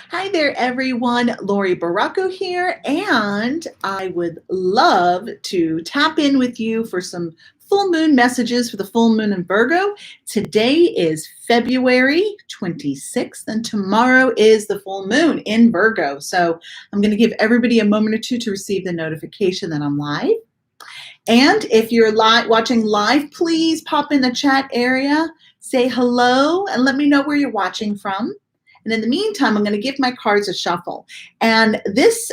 Hi there, everyone. Laurie Baracco here, and I would love to tap in with you for some full moon messages for the full moon in Virgo. Today is February 26th, and tomorrow is the full moon in Virgo. So I'm going to give everybody a moment or two to receive the notification that I'm live. And if you're watching live, please pop in the chat area, say hello, and let me know where you're watching from. And in the meantime, I'm going to give my cards a shuffle. And this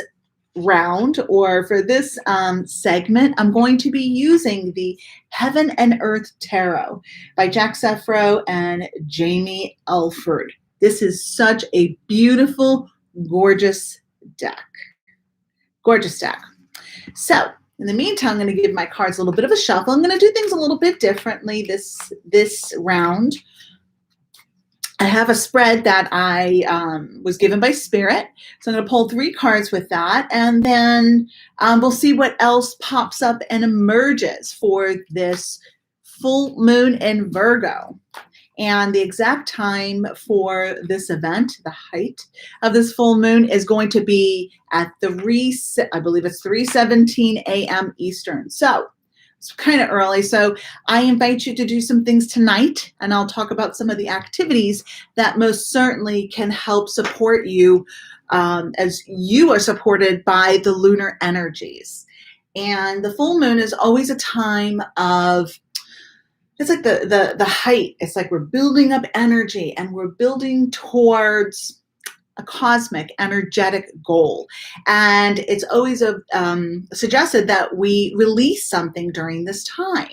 round, or for this segment, I'm going to be using the Heaven and Earth Tarot by Jack Sefro and Jamie Elford. This is such a beautiful, gorgeous deck. Gorgeous deck. So, in the meantime, I'm going to give my cards a little bit of a shuffle. I'm going to do things a little bit differently this round. I have a spread that I was given by Spirit. So I'm going to pull 3 cards with that, and then we'll see what else pops up and emerges for this full moon in Virgo. And the exact time for this event, the height of this full moon, is going to be at I believe it's 3:17 a.m. Eastern. So it's kind of early. So I invite you to do some things tonight, and I'll talk about some of the activities that most certainly can help support you as you are supported by the lunar energies. And the full moon is always a time of, it's like the height. It's like we're building up energy and we're building towards a cosmic energetic goal. And it's always suggested that we release something during this time,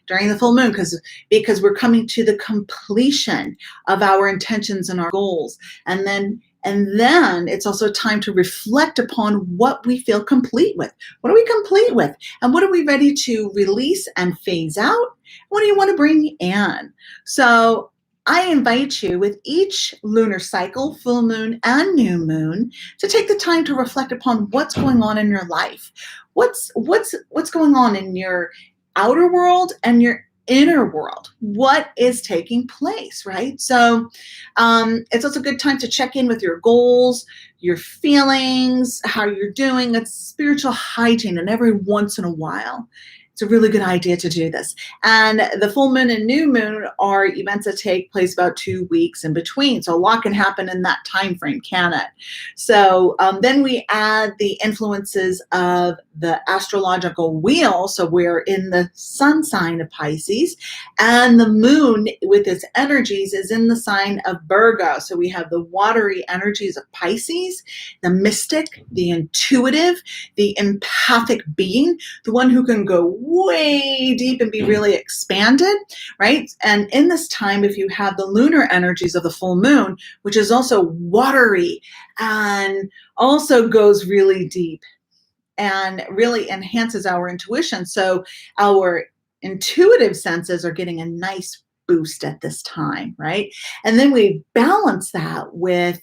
during the full moon, because we're coming to the completion of our intentions and our goals. And then it's also time to reflect upon what we feel complete with. What are we complete with? And what are we ready to release and phase out? What do you want to bring in? So I invite you with each lunar cycle, full moon and new moon, to take the time to reflect upon what's going on in your life. What's going on in your outer world and your inner world? What is taking place, right? So it's also a good time to check in with your goals, your feelings, how you're doing. It's spiritual hygiene, and every once in a while, it's a really good idea to do this. And the full moon and new moon are events that take place about 2 weeks in between. So a lot can happen in that time frame, can it? So then we add the influences of the astrological wheel. So we're in the sun sign of Pisces, and the moon with its energies is in the sign of Virgo. So we have the watery energies of Pisces, the mystic, the intuitive, the empathic being, the one who can go way deep and be really expanded, right? And in this time, if you have the lunar energies of the full moon, which is also watery and also goes really deep and really enhances our intuition. So our intuitive senses are getting a nice boost at this time, right? And then we balance that with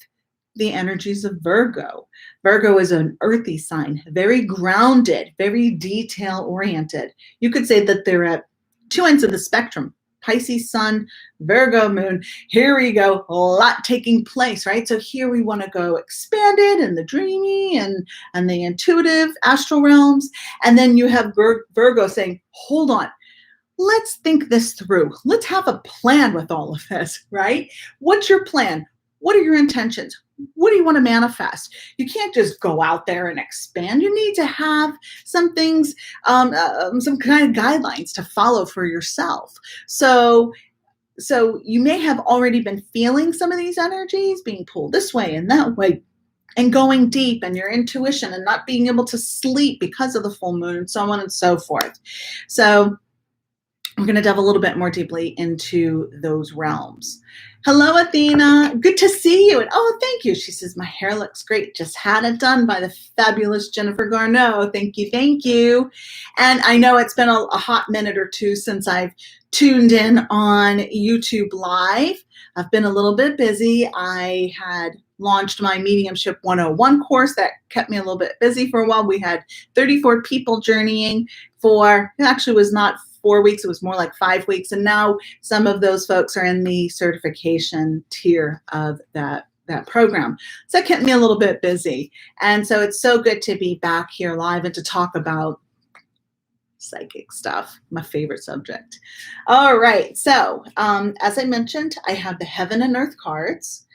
the energies of Virgo. Virgo is an earthy sign, very grounded, very detail-oriented. You could say that they're at 2 ends of the spectrum. Pisces sun, Virgo moon. Here we go, a lot taking place, right? So here we want to go expanded and the dreamy and the intuitive astral realms. And then you have Virgo saying, hold on, let's think this through. Let's have a plan with all of this, right? What's your plan? What are your intentions? What do you want to manifest? You can't just go out there and expand. You need to have some things, some kind of guidelines to follow for yourself. So you may have already been feeling some of these energies being pulled this way and that way, and going deep, and your intuition, and not being able to sleep because of the full moon, and so on and so forth. So I'm going to delve a little bit more deeply into those realms. Hello, Athena. Good to see you. And oh, thank you. She says, my hair looks great. Just had it done by the fabulous Jennifer Garneau. Thank you. Thank you. And I know it's been a hot minute or two since I've tuned in on YouTube Live. I've been a little bit busy. I had launched my Mediumship 101 course that kept me a little bit busy for a while. We had 34 people journeying for, it actually was not 4 weeks, it was more like 5 weeks. And now some of those folks are in the certification tier of that that program. So that kept me a little bit busy. And so it's so good to be back here live and to talk about psychic stuff, my favorite subject. All right. So as I mentioned, I have the Heaven and Earth cards.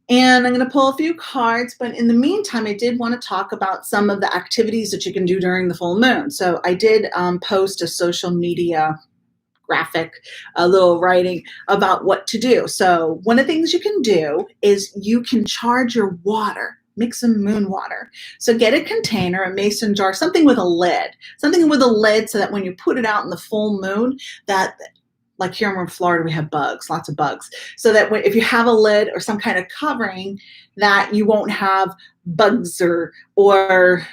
And I'm going to pull a few cards, but in the meantime, I did want to talk about some of the activities that you can do during the full moon. So I did post a social media graphic, a little writing about what to do. So one of the things you can do is you can charge your water, mix some moon water. So get a container, a mason jar, something with a lid so that when you put it out in the full moon, that like here in Florida, we have bugs, lots of bugs. So that if you have a lid or some kind of covering, that you won't have bugs or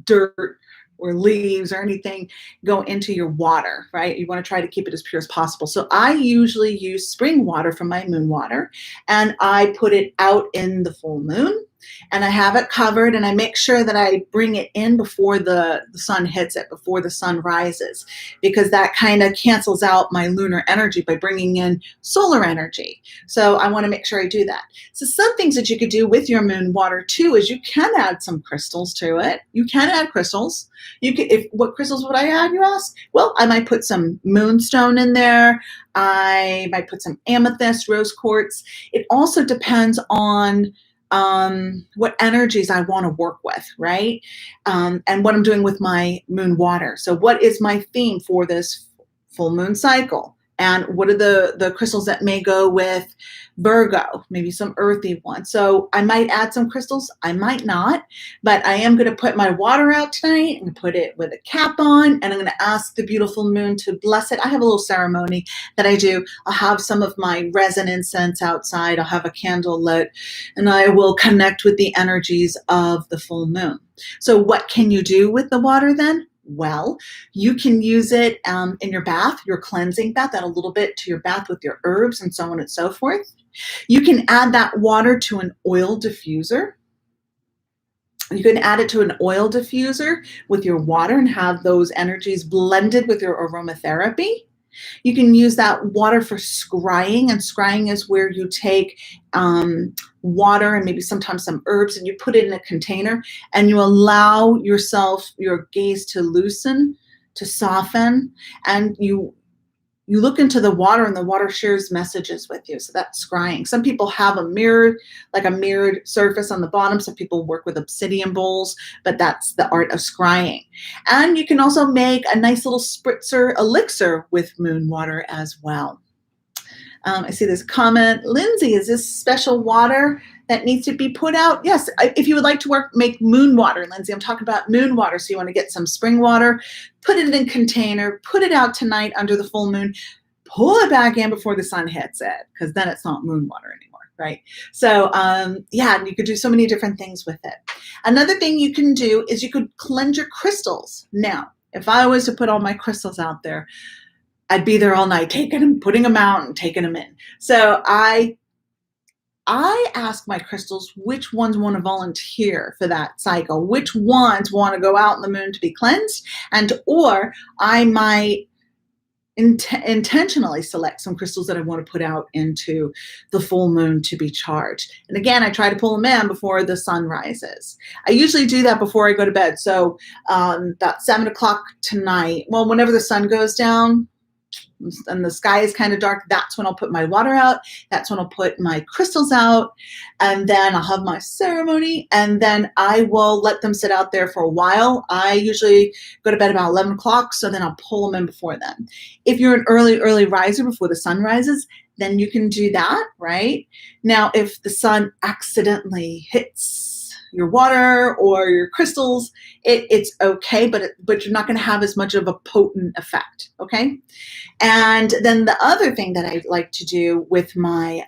dirt or leaves or anything go into your water, right? You want to try to keep it as pure as possible. So I usually use spring water from my moon water, and I put it out in the full moon, and I have it covered, and I make sure that I bring it in before the sun hits it, before the sun rises, because that kind of cancels out my lunar energy by bringing in solar energy. So I want to make sure I do that. So some things that you could do with your moon water too is you can add some crystals to it. You can add crystals. You could, what crystals would I add, you ask? Well, I might put some moonstone in there. I might put some amethyst, rose quartz. It also depends on what energies I want to work with, right? And what I'm doing with my moon water. So what is my theme for this full moon cycle? And what are the crystals that may go with Virgo, maybe some earthy ones. So I might add some crystals, I might not, but I am going to put my water out tonight and put it with a cap on, and I'm going to ask the beautiful moon to bless it. I have a little ceremony that I do. I'll have some of my resin incense outside. I'll have a candle lit, and I will connect with the energies of the full moon. So what can you do with the water then? Well, you can use it in your bath, your cleansing bath, add a little bit to your bath with your herbs and so on and so forth. You can add that water to an oil diffuser. You can add it to an oil diffuser with your water and have those energies blended with your aromatherapy. You can use that water for scrying, and scrying is where you take water and maybe sometimes some herbs and you put it in a container and you allow yourself, your gaze to loosen, to soften, and you look into the water and the water shares messages with you. So that's scrying. Some people have a mirror, like a mirrored surface on the bottom. Some people work with obsidian bowls, but that's the art of scrying. And you can also make a nice little spritzer elixir with moon water as well. I see this comment, Lindsay, is this special water that needs to be put out? Yes, if you would like to make moon water, Lindsay, I'm talking about moon water. So you want to get some spring water, put it in a container, put it out tonight under the full moon, pull it back in before the sun hits it, because then it's not moon water anymore, right? So yeah, you could do so many different things with it. Another thing you can do is you could cleanse your crystals. Now, if I was to put all my crystals out there, I'd be there all night taking them, putting them out and taking them in. So I ask my crystals which ones want to volunteer for that cycle, which ones want to go out in the moon to be cleansed, or I might intentionally select some crystals that I want to put out into the full moon to be charged. And again, I try to pull them in before the sun rises. I usually do that before I go to bed. So about 7 o'clock tonight, well, whenever the sun goes down and the sky is kind of dark, that's when I'll put my water out. That's when I'll put my crystals out. And then I'll have my ceremony. And then I will let them sit out there for a while. I usually go to bed about 11 o'clock. So then I'll pull them in before then. If you're an early riser before the sun rises, then you can do that, right? Now, if the sun accidentally hits your water or your crystals, it's okay, but you're not going to have as much of a potent effect, okay? And then the other thing that I like to do with my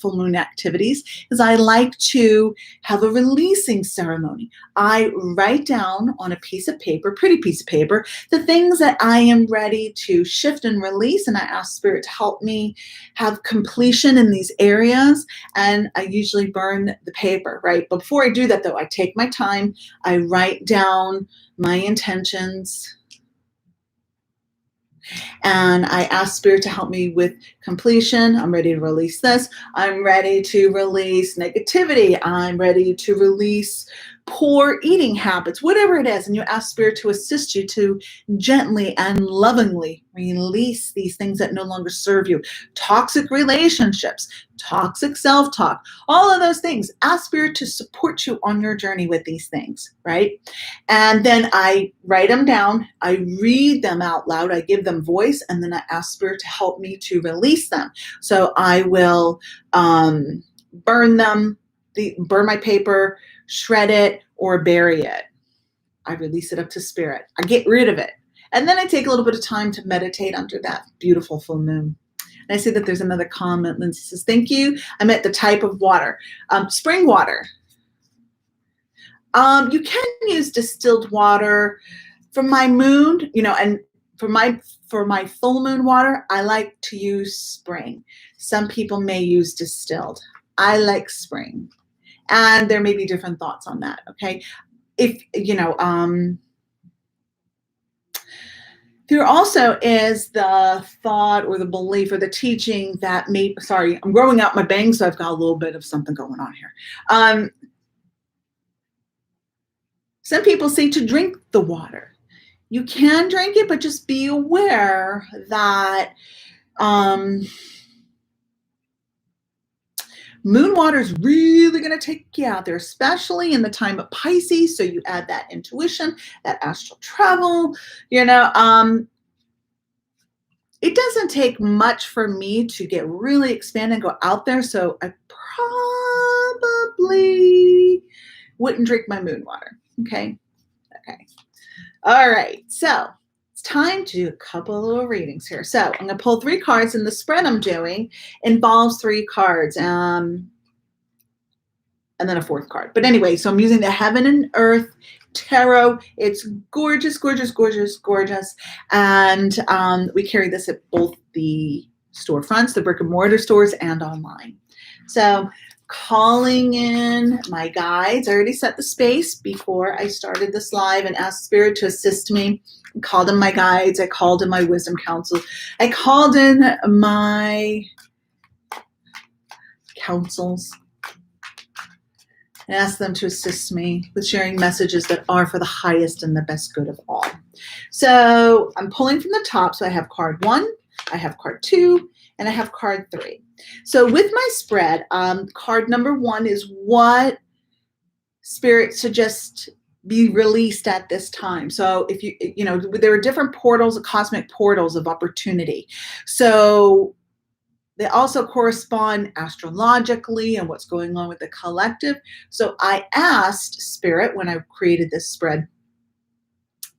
full moon activities is I like to have a releasing ceremony. I write down on a piece of paper, pretty piece of paper, the things that I am ready to shift and release, and I ask Spirit to help me have completion in these areas, and I usually burn the paper, right? But before I do that, though, I take my time, I write down my intentions, And I ask Spirit to help me with completion. I'm ready to release this. I'm ready to release negativity. I'm ready to release poor eating habits, whatever it is. And you ask Spirit to assist you to gently and lovingly release these things that no longer serve you. Toxic relationships, toxic self-talk, all of those things. Ask Spirit to support you on your journey with these things, right? And then I write them down. I read them out loud. I give them voice, and then I ask Spirit to help me to release them. So I will burn them, burn my paper, shred it, or bury it. I release it up to Spirit. I get rid of it. And then I take a little bit of time to meditate under that beautiful full moon. And I see that there's another comment. Lindsay says, thank you. I meant the type of water. Spring water. You can use distilled water. For my moon, and for my full moon water, I like to use spring. Some people may use distilled. I like spring. And there may be different thoughts on that, okay? If, there also is the thought or the belief or the teaching that I'm growing out my bangs, so I've got a little bit of something going on here. Some people say to drink the water. You can drink it, but just be aware that moon water is really going to take you out there, especially in the time of Pisces. So you add that intuition, that astral travel, it doesn't take much for me to get really expanded and go out there. So I probably wouldn't drink my moon water. Okay. All right. So it's time to do a couple of little readings here. So I'm going to pull 3 cards, and the spread I'm doing involves 3 cards. And then a 4th card. But anyway, so I'm using the Heaven and Earth Tarot. It's gorgeous, gorgeous, gorgeous, gorgeous. And we carry this at both the storefronts, the brick and mortar stores, and online. So calling in my guides. I already set the space before I started this live and asked Spirit to assist me. I called in my guides. I called in my wisdom council. I called in my councils and asked them to assist me with sharing messages that are for the highest and the best good of all. So I'm pulling from the top. So I have card 1, I have card 2, and I have card 3. So with my spread, card number 1 is what Spirit suggests be released at this time. So if there are different portals, cosmic portals of opportunity. So they also correspond astrologically and what's going on with the collective. So I asked Spirit when I created this spread,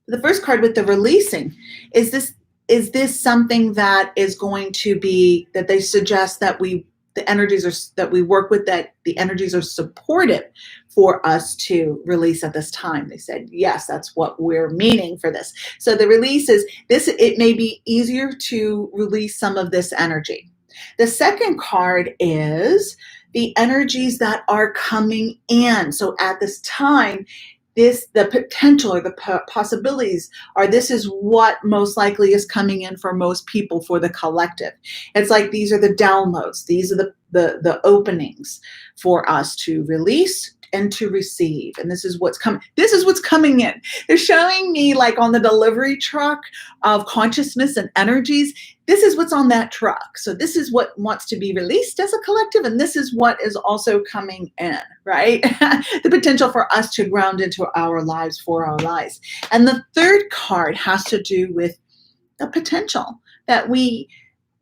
the first card with the releasing, is this something that is going to be, that they suggest that the energies are, that we work with, that the energies are supportive for us to release at this time? They said, yes, that's what we're meaning for this. So the release is this, it may be easier to release some of this energy. The second card is the energies that are coming in. So at this time, the potential or the possibilities are, this is what most likely is coming in for most people, for the collective. It's like these are the downloads. These are the openings for us to release and to receive. And this is what's coming. This is what's coming in. They're showing me, like on the delivery truck of consciousness and energies, this is what's on that truck. So this is what wants to be released as a collective, and this is what is also coming in, right? The potential for us to ground into our lives, for our lives. And the third card has to do with the potential that we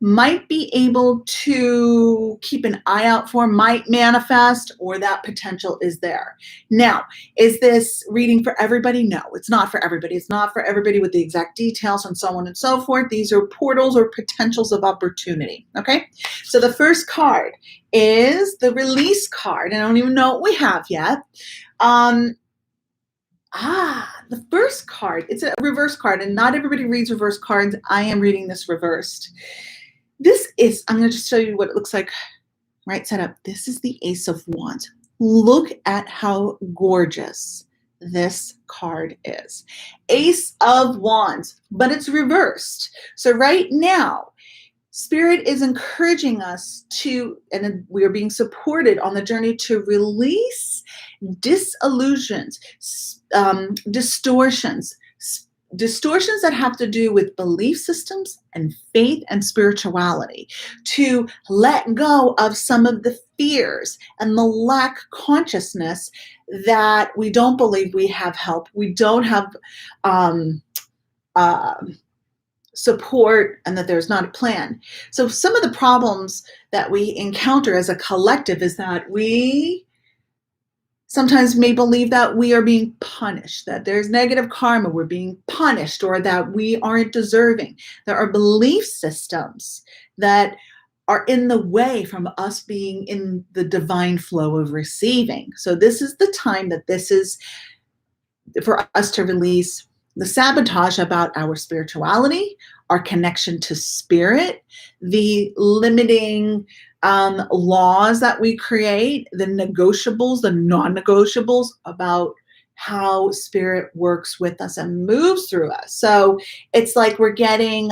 might be able to keep an eye out for, might manifest, or that potential is there. Now, is this reading for everybody? No, it's not for everybody. It's not for everybody with the exact details and so on and so forth. These are portals or potentials of opportunity, okay? So the first card is the release card. I don't even know what we have yet. The first card, it's a reverse card, and not everybody reads reverse cards. I am reading this reversed. This is, I'm going to just show you what it looks like right side up. This is the Ace of Wands. Look at how gorgeous this card is. Ace of Wands, but it's reversed. So right now, Spirit is encouraging us to, and we are being supported on the journey to release disillusions, distortions that have to do with belief systems and faith and spirituality, to let go of some of the fears and the lack consciousness that we don't believe we have help, we don't have support, and that there's not a plan. So some of the problems that we encounter as a collective is that we sometimes may believe that we are being punished, that there's negative karma, we're being punished, or that we aren't deserving. There are belief systems that are in the way from us being in the divine flow of receiving. So this is the time that this is for us to release the sabotage about our spirituality, our connection to spirit, the limiting laws that we create, the negotiables, the non-negotiables about how spirit works with us and moves through us. So it's like we're getting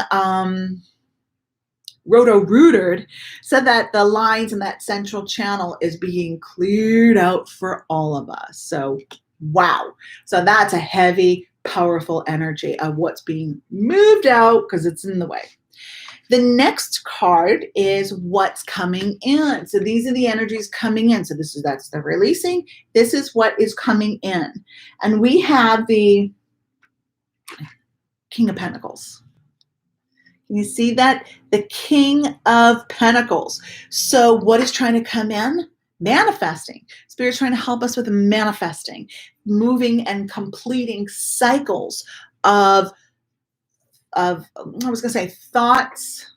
roto-rooted so that the lines in that central channel is being cleared out for all of us. So wow. So that's a heavy, powerful energy of what's being moved out because it's in the way. The next card is what's coming in. So these are the energies coming in. So that's the releasing. This is what is coming in. And we have the King of Pentacles. Can you see that? The King of Pentacles. So what is trying to come in? Manifesting. Spirit's trying to help us with manifesting, moving and completing cycles of I was going to say thoughts,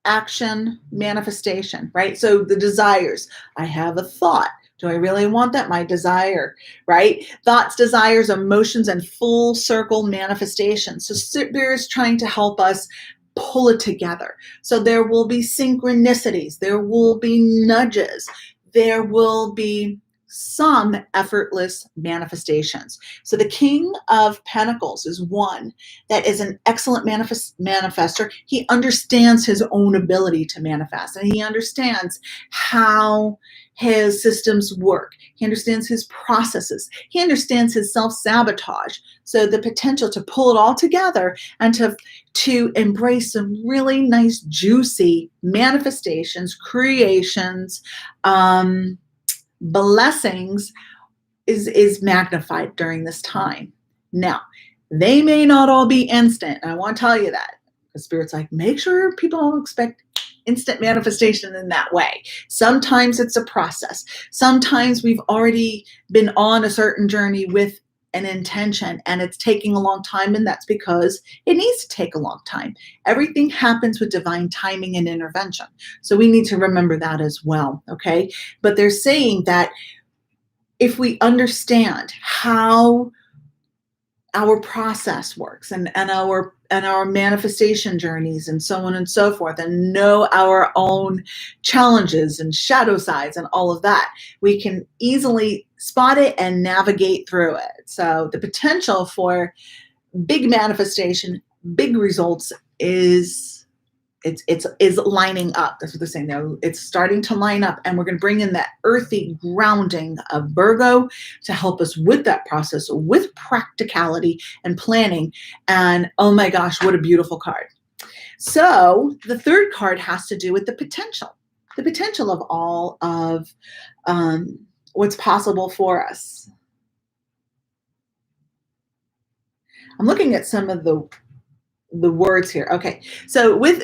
action, manifestation, right? So the desires. I have a thought. Do I really want that? My desire, right? Thoughts, desires, emotions, and full circle manifestation. So Spirit's trying to help us pull it together. So there will be synchronicities. There will be nudges. There will be some effortless manifestations. So the King of Pentacles is one that is an excellent manifester. He understands his own ability to manifest, and he understands how his systems work. He understands his processes. He understands his self-sabotage. So the potential to pull it all together and to embrace some really nice, juicy manifestations, creations, blessings is magnified during this time. Now, they may not all be instant. I want to tell you that. The Spirit's like, make sure people don't expect instant manifestation in that way. Sometimes it's a process. Sometimes we've already been on a certain journey with an intention and it's taking a long time, and that's because it needs to take a long time. Everything happens with divine timing and intervention. So we need to remember that as well, okay? But they're saying that if we understand how our process works and our manifestation journeys and so on and so forth, and know our own challenges and shadow sides and all of that, we can easily spot it and navigate through it. So the potential for big manifestation, big results is lining up. That's what they're saying there. It's starting to line up, and we're going to bring in that earthy grounding of Virgo to help us with that process, with practicality and planning. And oh my gosh, what a beautiful card. So the third card has to do with the potential of all of what's possible for us. I'm looking at some of the words here. Okay. So with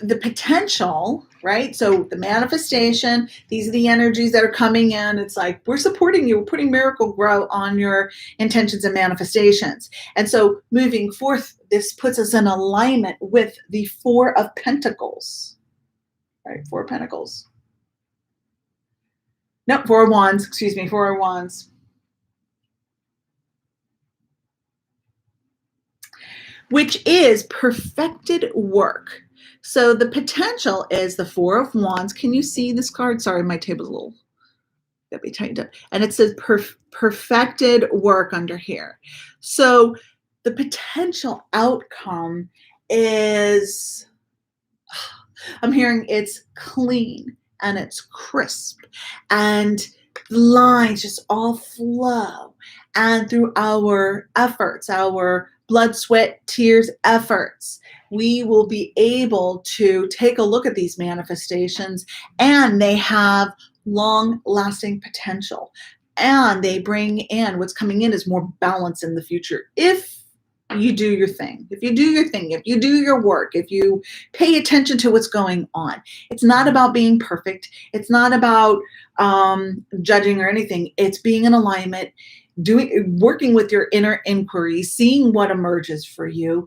the potential, right? So the manifestation, these are the energies that are coming in. It's like, we're supporting you. We're putting Miracle Grow on your intentions and manifestations. And so moving forth, this puts us in alignment with the Four of Pentacles, right? Four of Pentacles. No, Four of Wands, excuse me, Four of Wands. Which is perfected work. So the potential is the Four of Wands. Can you see this card? Sorry, my table's a little That be tightened up. And it says perfected work under here. So the potential outcome is, I'm hearing it's clean and it's crisp and the lines just all flow. And through our efforts, our blood, sweat, tears, efforts, we will be able to take a look at these manifestations, and they have long lasting potential. And they bring in, what's coming in is more balance in the future. If you do your thing, if you do your thing, if you do your work, if you pay attention to what's going on. It's not about being perfect. It's not about judging or anything. It's being in alignment, working with your inner inquiry, seeing what emerges for you,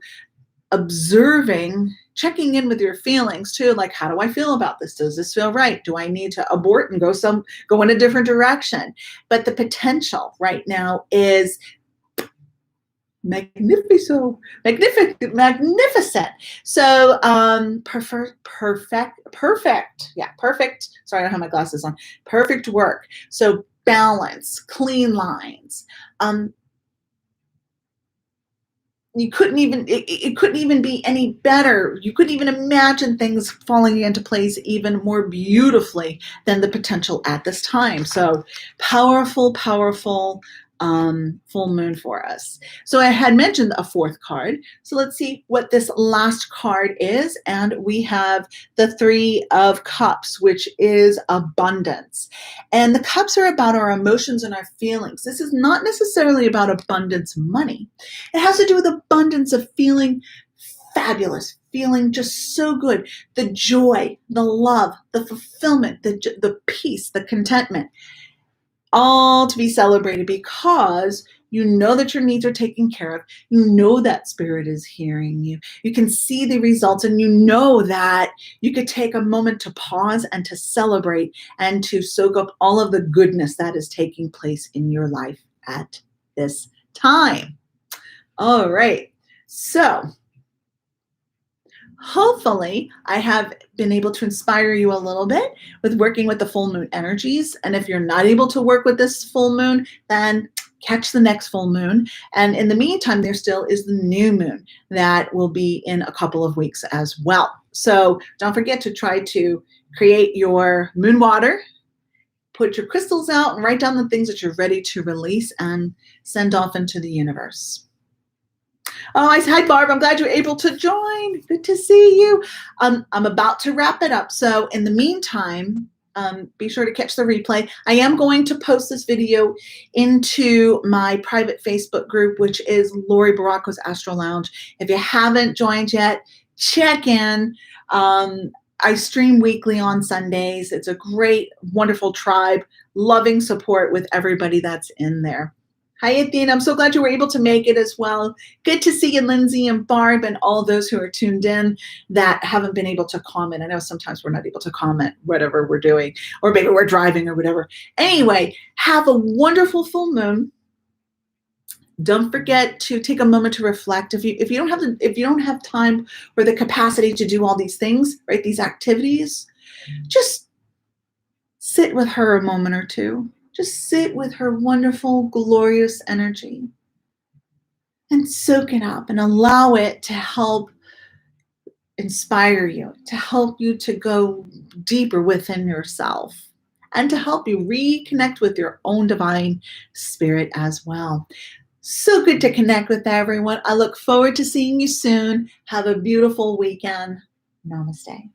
observing, checking in with your feelings too. Like, how do I feel about this? Does this feel right? Do I need to abort and go in a different direction? But the potential right now is magnificent. So perfect. Yeah, perfect. Sorry, I don't have my glasses on. Perfect work. So balance, clean lines. You couldn't even, it couldn't even be any better. You couldn't even imagine things falling into place even more beautifully than the potential at this time. So powerful, powerful full moon for us. So I had mentioned a fourth card. So let's see what this last card is. And we have the Three of Cups, which is abundance. And the cups are about our emotions and our feelings. This is not necessarily about abundance money. It has to do with abundance of feeling fabulous, feeling just so good. The joy, the love, the fulfillment, the peace, the contentment. All to be celebrated because you know that your needs are taken care of. You know that spirit is hearing you. You can see the results, and you know that you could take a moment to pause and to celebrate and to soak up all of the goodness that is taking place in your life at this time. All right. So hopefully I have been able to inspire you a little bit with working with the full moon energies. And if you're not able to work with this full moon, then catch the next full moon. And in the meantime, there still is the new moon that will be in a couple of weeks as well. So don't forget to try to create your moon water, put your crystals out, and write down the things that you're ready to release and send off into the universe. Oh, hi, Barb. I'm glad you're able to join. Good to see you. I'm about to wrap it up. So in the meantime, be sure to catch the replay. I am going to post this video into my private Facebook group, which is Laurie Baracco's Astro Lounge. If you haven't joined yet, check in. I stream weekly on Sundays. It's a great, wonderful tribe, loving support with everybody that's in there. Hi, Athena. I'm so glad you were able to make it as well. Good to see you, Lindsay and Barb, and all those who are tuned in that haven't been able to comment. I know sometimes we're not able to comment whatever we're doing, or maybe we're driving or whatever. Anyway, have a wonderful full moon. Don't forget to take a moment to reflect. If you don't have time or the capacity to do all these things, right? These activities, just sit with her a moment or two. Just sit with her wonderful, glorious energy and soak it up and allow it to help inspire you, to help you to go deeper within yourself, and to help you reconnect with your own divine spirit as well. So good to connect with everyone. I look forward to seeing you soon. Have a beautiful weekend. Namaste.